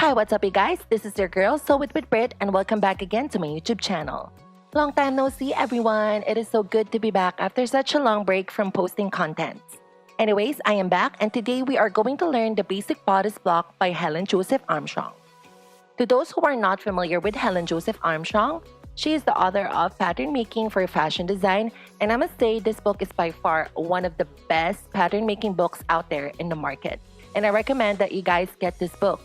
Hi, what's up you guys? This is your girl, So with Brit, and welcome back again to my YouTube channel. Long time no see everyone. It is so good to be back after such a long break from posting content. Anyways, I am back and today we are going to learn the basic bodice block by Helen Joseph Armstrong. To those who are not familiar with Helen Joseph Armstrong, she is the author of Pattern Making for Fashion Design, and I must say this book is by far one of the best pattern making books out there in the market. And I recommend that you guys get this book.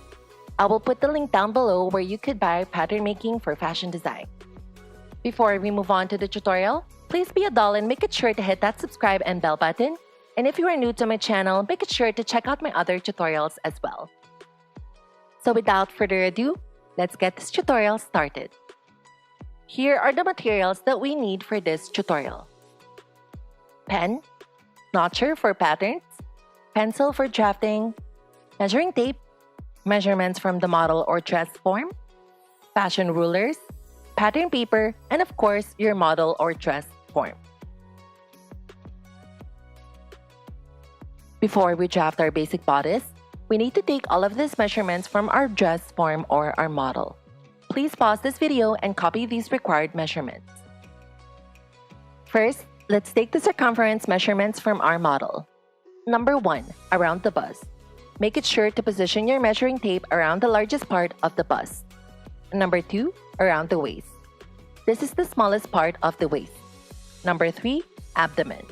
I will put the link down below where you could buy Pattern Making for Fashion Design. Before we move on to the tutorial, please be a doll and make it sure to hit that subscribe and bell button. And if you are new to my channel, make it sure to check out my other tutorials as well. So without further ado, let's get this tutorial started. Here are the materials that we need for this tutorial. Pen, notcher for patterns, pencil for drafting, measuring tape, measurements from the model or dress form, fashion rulers, pattern paper, and of course, your model or dress form. Before we draft our basic bodice, we need to take all of these measurements from our dress form or our model. Please pause this video and copy these required measurements. First, let's take the circumference measurements from our model. Number 1, around the bust. Make it sure to position your measuring tape around the largest part of the bust. Number 2, around the waist. This is the smallest part of the waist. Number 3, abdomen.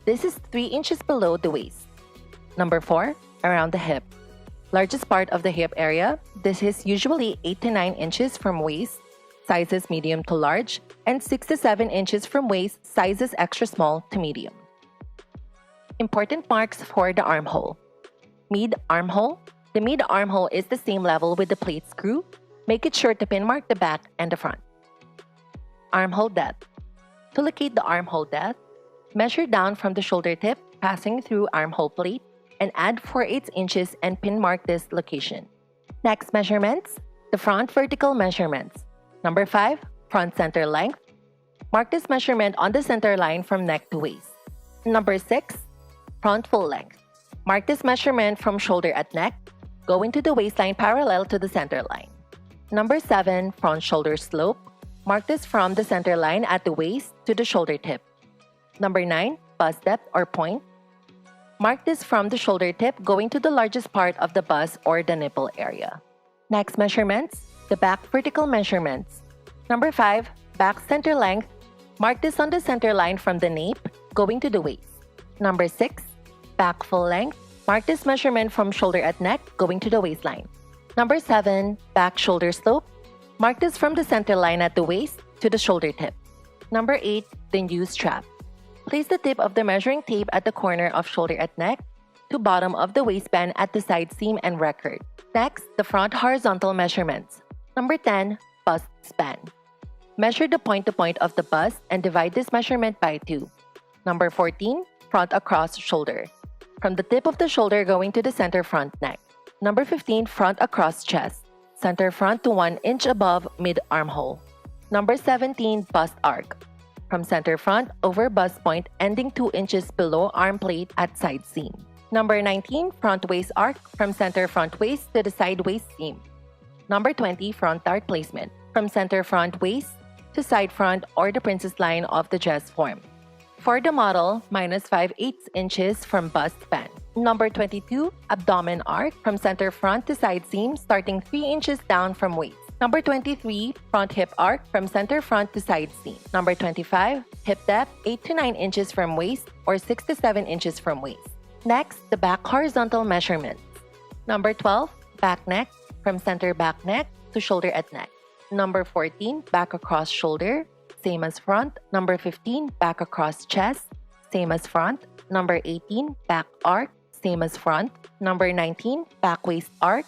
This is 3 inches below the waist. Number 4, around the hip. Largest part of the hip area, this is usually 8 to 9 inches from waist, sizes medium to large, and 6 to 7 inches from waist, sizes extra small to medium. Important marks for the armhole. Mid-armhole. The mid-armhole is the same level with the plate screw. Make it sure to pin mark the back and the front. Armhole depth. To locate the armhole depth, measure down from the shoulder tip, passing through armhole plate, and add 4/8 inches and pin mark this location. Next measurements, the front vertical measurements. Number 5, front center length. Mark this measurement on the center line from neck to waist. Number 6, front full length. Mark this measurement from shoulder at neck, going to the waistline parallel to the center line. Number 7, front shoulder slope. Mark this from the center line at the waist to the shoulder tip. Number 9, bust depth or point. Mark this from the shoulder tip going to the largest part of the bust or the nipple area. Next measurements, the back vertical measurements. Number 5, back center length. Mark this on the center line from the nape going to the waist. Number 6, back full length. Mark this measurement from shoulder at neck going to the waistline. Number 7, back shoulder slope. Mark this from the center line at the waist to the shoulder tip. Number 8, the new strap. Place the tip of the measuring tape at the corner of shoulder at neck to bottom of the waistband at the side seam and record. Next, the front horizontal measurements. Number 10, bust span. Measure the point-to-point of the bust and divide this measurement by 2. Number 14, front across shoulder. From the tip of the shoulder going to the center front neck. Number 15, front across chest. Center front to 1 inch above mid-armhole. Number 17, bust arc. From center front over bust point ending 2 inches below arm plate at side seam. Number 19, front waist arc from center front waist to the side waist seam. Number 20, front dart placement from center front waist to side front or the princess line of the dress form. For the model, minus 5/8 inches from bust span. Number 22, abdomen arc from center front to side seam starting 3 inches down from waist. Number 23, front hip arc from center front to side seam. Number 25, hip depth 8 to 9 inches from waist or 6 to 7 inches from waist. Next, the back horizontal measurements. Number 12, back neck from center back neck to shoulder at neck. Number 14, back across shoulder, same as front. Number 15, back across chest, same as front. Number 18, back arc, same as front. Number 19, back waist arc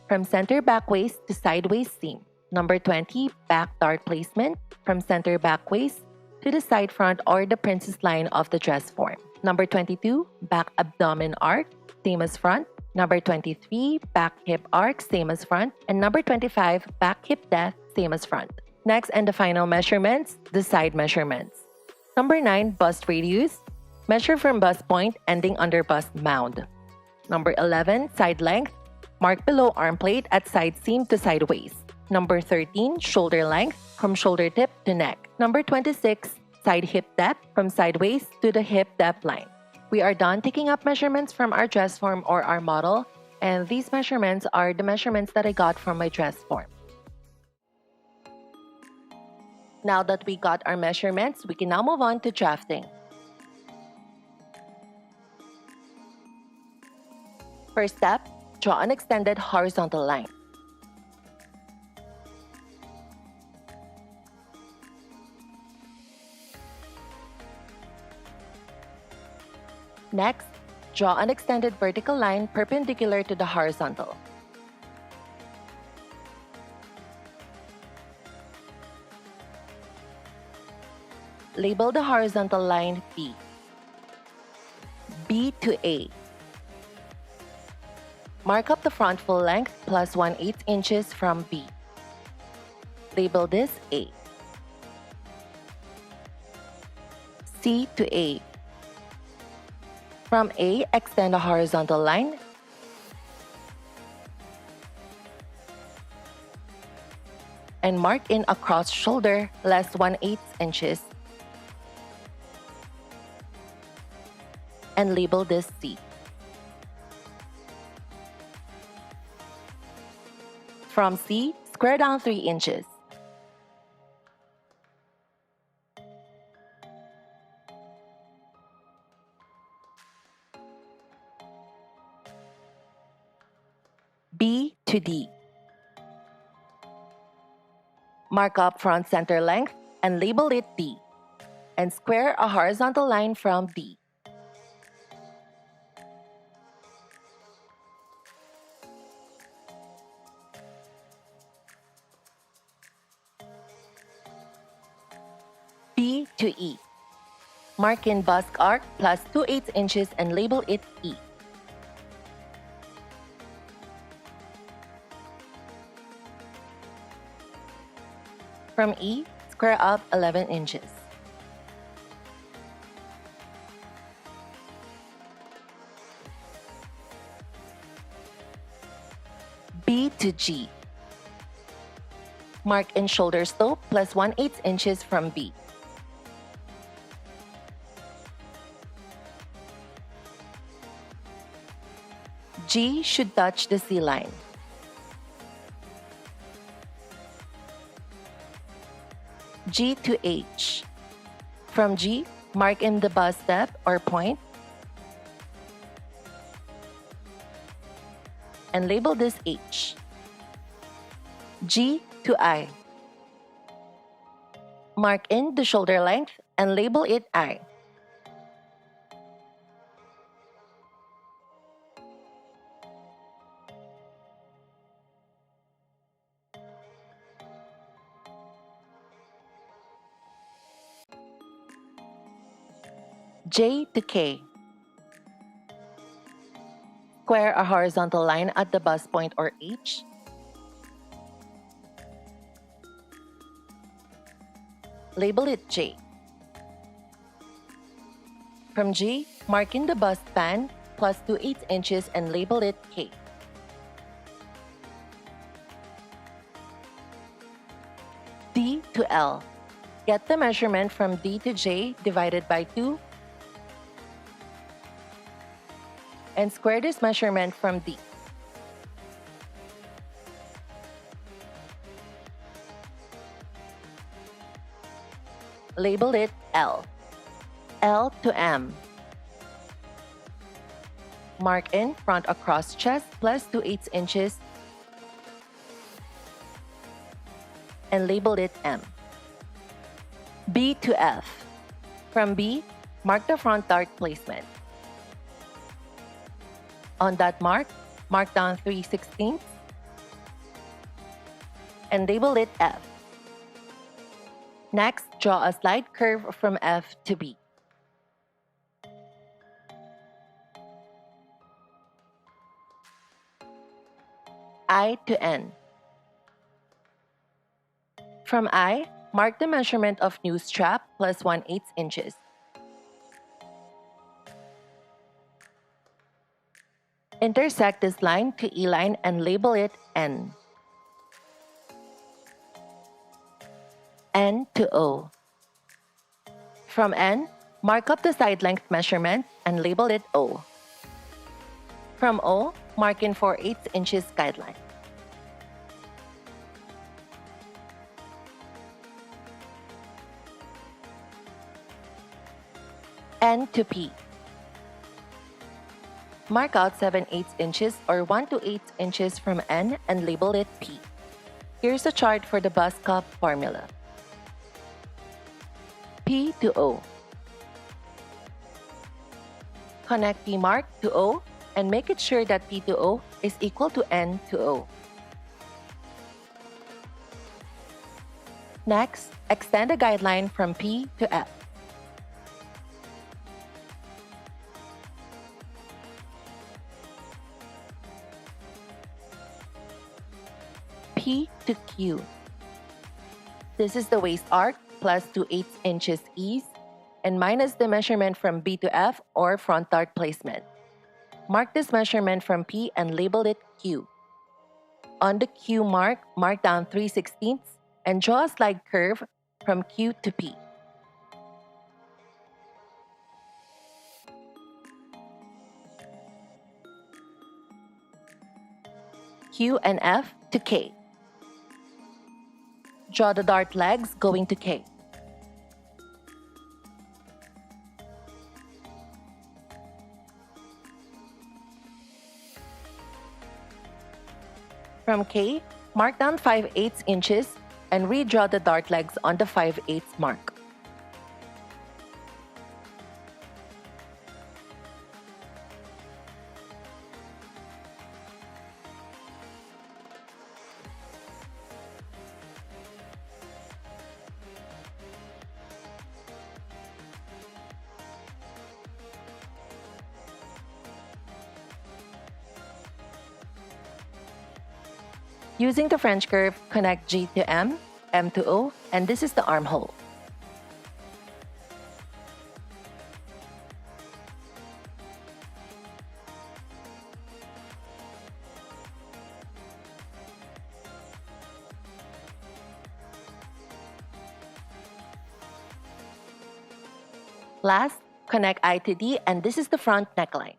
from center back waist to side waist seam. Number 20, back dart placement from center back waist to the side front or the princess line of the dress form. Number 22, back abdomen arc, same as front. Number 23, back hip arc, same as front. And number 25, back hip depth, same as front. Next, and the final measurements, the side measurements. Number 9, bust radius. Measure from bust point ending under bust mound. Number 11, side length. Mark below arm plate at side seam to side waist. Number 13, shoulder length from shoulder tip to neck. Number 26, side hip depth from side waist to the hip depth line. We are done taking up measurements from our dress form or our model, and these measurements are the measurements that I got from my dress form. Now that we got our measurements, we can now move on to drafting. First step, draw an extended horizontal line. Next, draw an extended vertical line perpendicular to the horizontal. Label the horizontal line B. B to A. Mark up the front full length plus 1/8 inches from B. Label this A. C to A. From A, extend a horizontal line. And mark in across shoulder less 1/8 inches. And label this C. From C, square down 3 inches. B to D. Mark up front center length and label it D. And square a horizontal line from D. B to E. Mark in bust arc plus 2/8 inches and label it E. From E, square up 11 inches. B to G. Mark in shoulder slope plus 1/8 inches from B. G should touch the C line. G to H. From G, mark in the bust depth or point and label this H. G to I. Mark in the shoulder length and label it I. J to K. Square a horizontal line at the bust point or H. Label it J. From J, mark in the bust span plus 2/8 inches and label it K. D to L. Get the measurement from D to J divided by 2 and square this measurement from D. Label it L. L to M. Mark in front across chest plus 2/8 inches and label it M. B to F. From B, mark the front dart placement. On that mark down 3/16 and label it F. Next, draw a slight curve from F to B. I to N. From I, mark the measurement of new strap plus 1/8 inches. Intersect this line to E line and label it N. N to O. From N, mark up the side length measurement and label it O. From O, mark in 4/8 inches guideline. N to P. Mark out 7/8 inches or 1 to 8 inches from N and label it P. Here's a chart for the bus cup formula. P to O. Connect P mark to O and make it sure that P to O is equal to N to O. Next, extend the guideline from P to F. P to Q. This is the waist arc plus 2/8 inches ease and minus the measurement from B to F or front dart placement. Mark this measurement from P and label it Q. On the Q mark, mark down 3/16 and draw a slide curve from Q to P. Q and F to K. Draw the dart legs going to K. From K, mark down 5/8 inches and redraw the dart legs on the 5/8 mark. Using the French curve, connect G to M, M to O, and this is the armhole. Last, connect I to D, and this is the front neckline.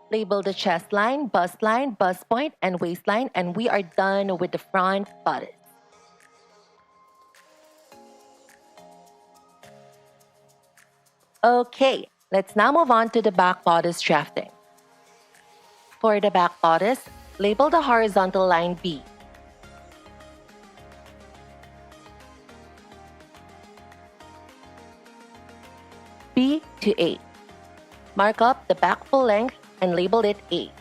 Label the chest line, bust point, and waistline, and we are done with the front bodice. Okay, let's now move on to the back bodice drafting. For the back bodice, label the horizontal line B. B to A. Mark up the back full length and label it A.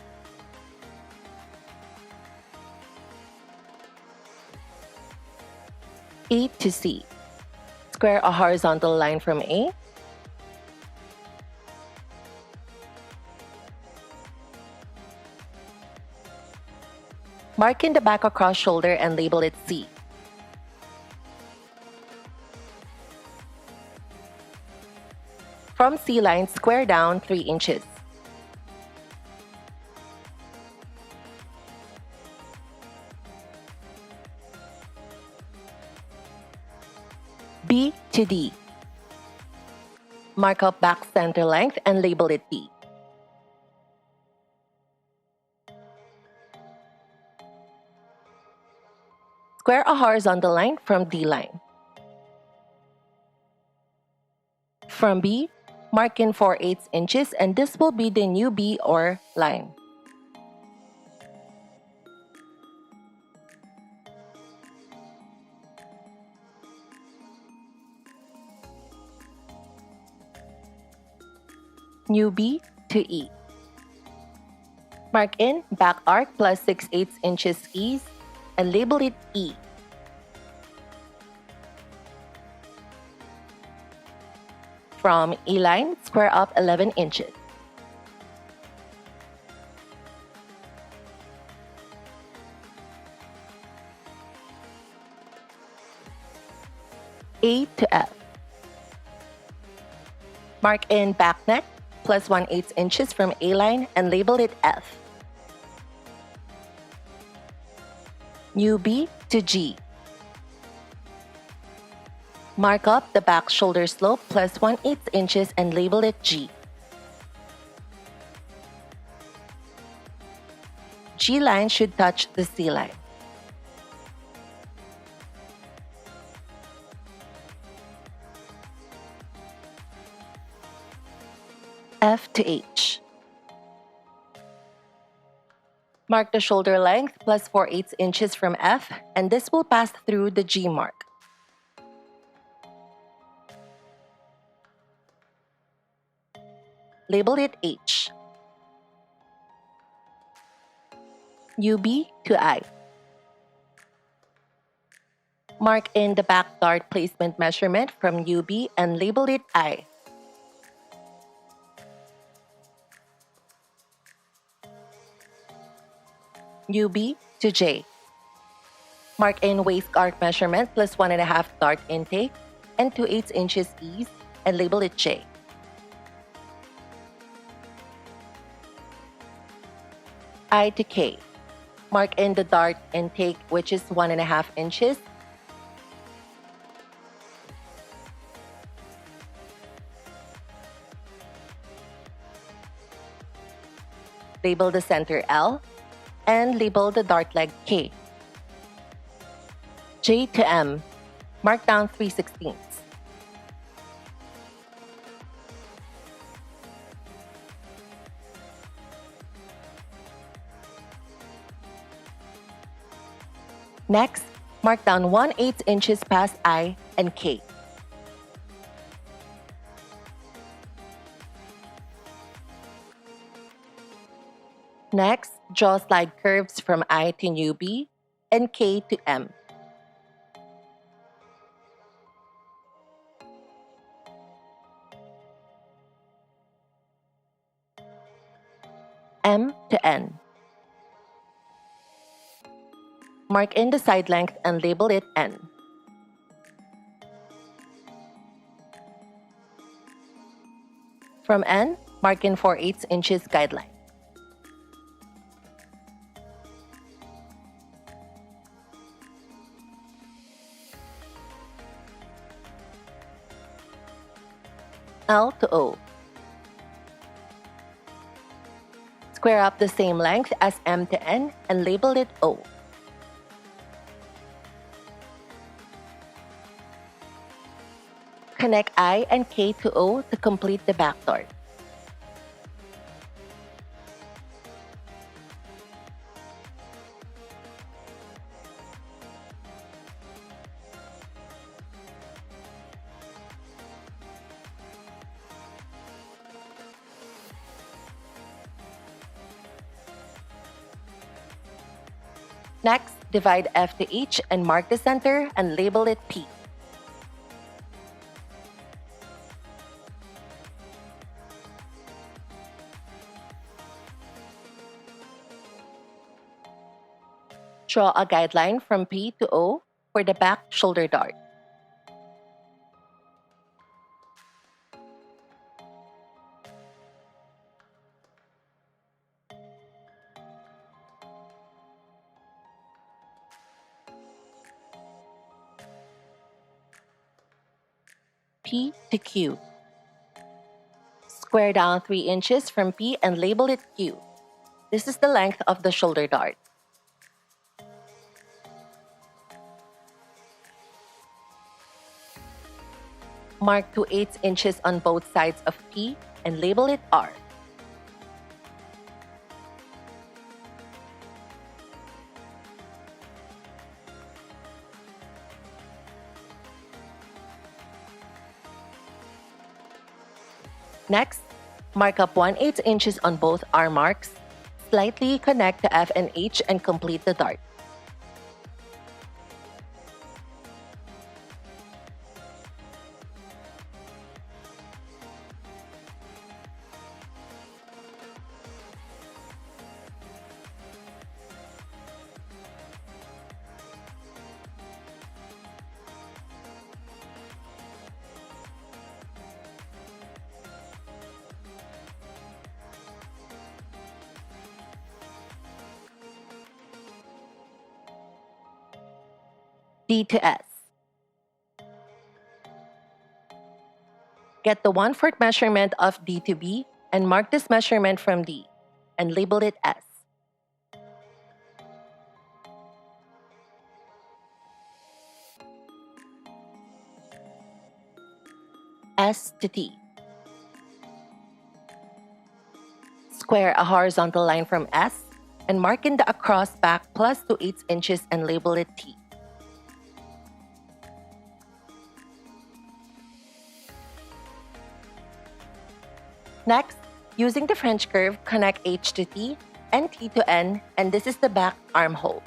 A to C. Square a horizontal line from A. Mark in the back across shoulder and label it C. From C line, square down 3 inches. B to D. Mark up back center length and label it D. Square a horizontal line from D line. From B, mark in 4/8 inches, and this will be the new B or line. New B to E. Mark in back arc plus 6/8 inches ease and label it E. From E line, square up 11 inches. A to F. Mark in back neck plus 1/8 inches from A line and label it F. New B to G. Mark up the back shoulder slope plus 1/8 inches and label it G. G line should touch the C line. F to H. Mark the shoulder length plus 4/8 inches from F, and this will pass through the G mark. Label it H. UB to I. Mark in the back dart placement measurement from UB and label it I. UB to J. Mark in waist arc measurement plus 1.5 dart intake and 2/8 inches ease and label it J. I to K. Mark in the dart intake, which is 1.5 inches. Label the center L and label the dart leg K. J to M. Mark down 3/16. Next, mark down 1/8 inches past I and K. Next, draw slide curves from I to UB and K to M. M to N. Mark in the side length and label it N. From N, mark in 4/8 inches guideline. L to O. Square up the same length as M to N and label it O. Connect I and K to O to complete the back dart. Next, divide F to H and mark the center and label it P. Draw a guideline from P to O for the back shoulder dart. P to Q. Square down 3 inches from P and label it Q. This is the length of the shoulder dart. Mark 2/8 inches on both sides of P and label it R. Next, mark up 1/8 inches on both R marks, slightly connect to F and H and complete the dart. D to S. Get the 1/4 measurement of D to B and mark this measurement from D and label it S. S to T. Square a horizontal line from S and mark in the across back plus 2/8 inches and label it T. Next, using the French curve, connect H to T and T to N, and this is the back armhole.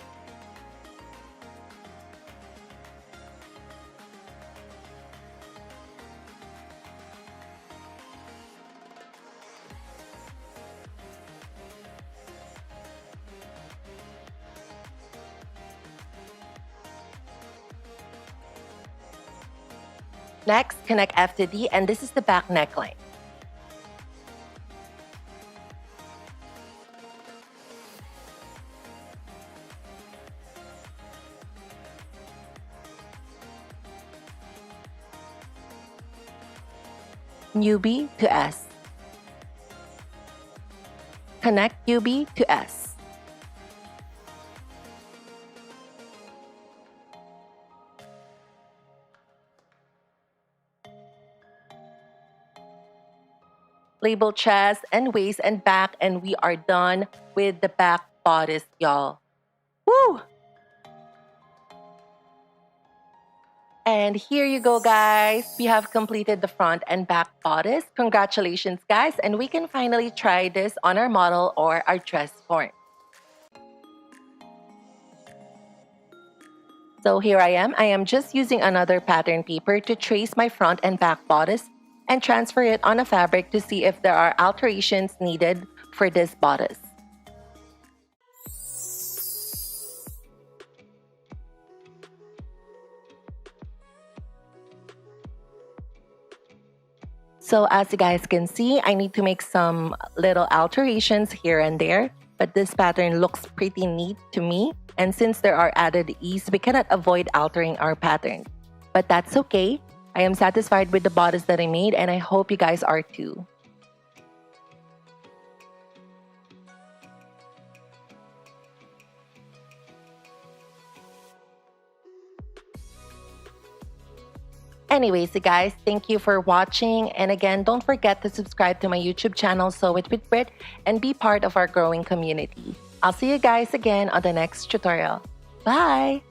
Next, connect F to D, and this is the back neckline. UB to S. Connect UB to S. Label chest and waist and back, and we are done with the back bodice, y'all. Woo! And here you go, guys. We have completed the front and back bodice. Congratulations, guys. And we can finally try this on our model or our dress form. So here I am. I am just using another pattern paper to trace my front and back bodice and transfer it on a fabric to see if there are alterations needed for this bodice. So as you guys can see, I need to make some little alterations here and there, but this pattern looks pretty neat to me. And since there are added ease, we cannot avoid altering our pattern. But that's okay. I am satisfied with the bodice that I made, and I hope you guys are too. Anyways, you guys, thank you for watching. And again, don't forget to subscribe to my YouTube channel, Sew It with Brit, and be part of our growing community. I'll see you guys again on the next tutorial. Bye!